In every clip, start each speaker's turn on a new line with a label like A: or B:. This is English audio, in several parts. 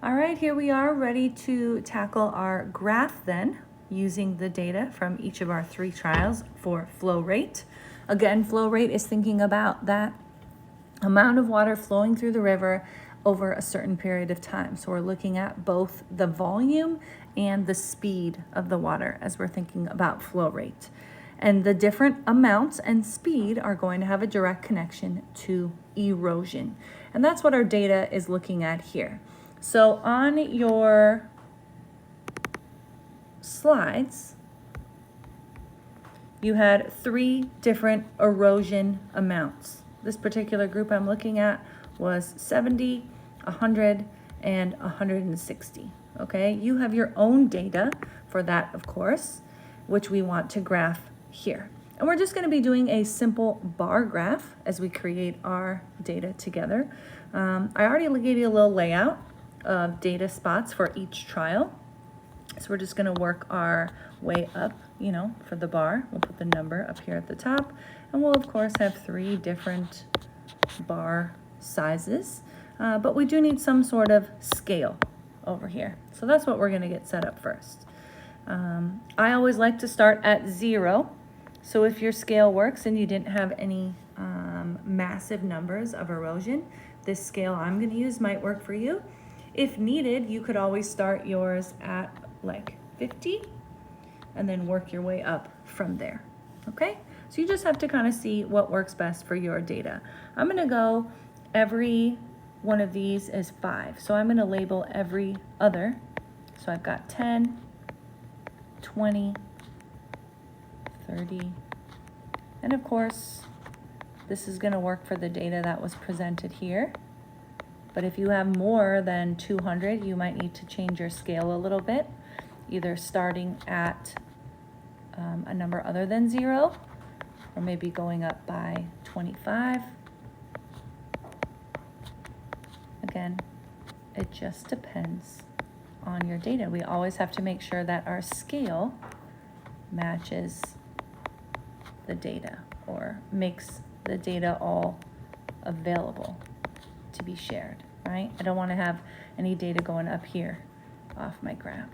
A: All right, here we are ready to tackle our graph then, using the data from each of our 3 trials for flow rate. Again, flow rate is thinking about that amount of water flowing through the river over a certain period of time. So we're looking at both the volume and the speed of the water as we're thinking about flow rate. And the different amounts and speed are going to have a direct connection to erosion. And that's what our data is looking at here. So on your slides, you had 3 different erosion amounts. This particular group I'm looking at was 70, 100, and 160. Okay, you have your own data for that, of course, which we want to graph here. And we're just going to be doing a simple bar graph as we create our data together. I already gave you a little layout of data spots for each trial. So we're just going to work our way up, for the bar. We'll put the number up here at the top, and we'll of course have 3 different bar sizes, but we do need some sort of scale over here. So that's what we're going to get set up first. I always like to start at 0. So if your scale works and you didn't have any massive numbers of erosion, this scale I'm going to use might work for you. If needed, you could always start yours at like 50 and then work your way up from there. Okay, so you just have to kind of see what works best for your data. I'm going to go every one of these is 5, so I'm going to label every other. So I've got 10, 20, 30, and of course this is going to work for the data that was presented here. But if you have more than 200, you might need to change your scale a little bit, either starting at a number other than 0, or maybe going up by 25. Again, it just depends on your data. We always have to make sure that our scale matches the data or makes the data all available to be shared, right? I don't want to have any data going up here off my graph.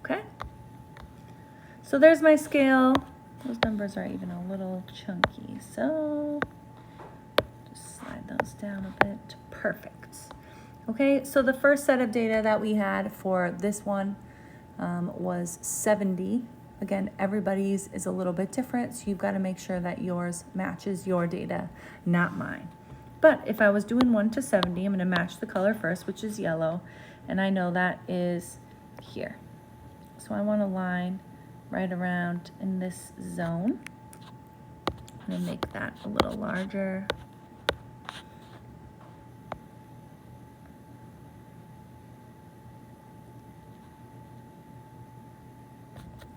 A: Okay, so there's my scale. Those numbers are even a little chunky, so just slide those down a bit. Perfect. Okay, so the first set of data that we had for this one was 70. Again, everybody's is a little bit different, so you've got to make sure that yours matches your data, not mine. But if I was doing 1 to 70, I'm going to match the color first, which is yellow, and I know that is here. So I want a line right around in this zone. I'm going to make that a little larger.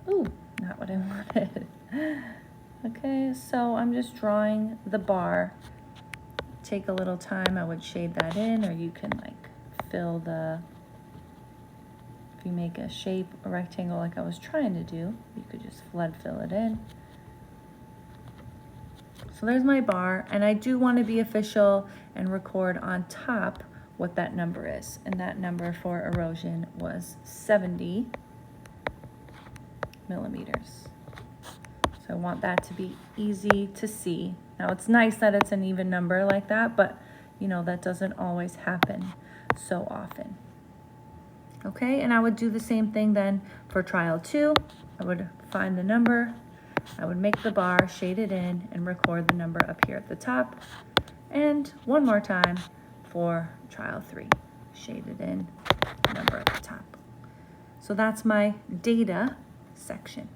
A: Ooh, not what I wanted. Okay, so I'm just drawing the bar. Take a little time, I would shade that in, or you can like fill the, if you make a shape, a rectangle like I was trying to do, you could just flood fill it in. So there's my bar, and I do want to be official and record on top what that number is. And that number for erosion was 70 millimeters. So I want that to be easy to see. Now it's nice that it's an even number like that, but that doesn't always happen so often. Okay, and I would do the same thing then for trial 2. I would find the number, I would make the bar, shade it in, and record the number up here at the top. And one more time for trial 3, shade it in, number at the top. So that's my data section.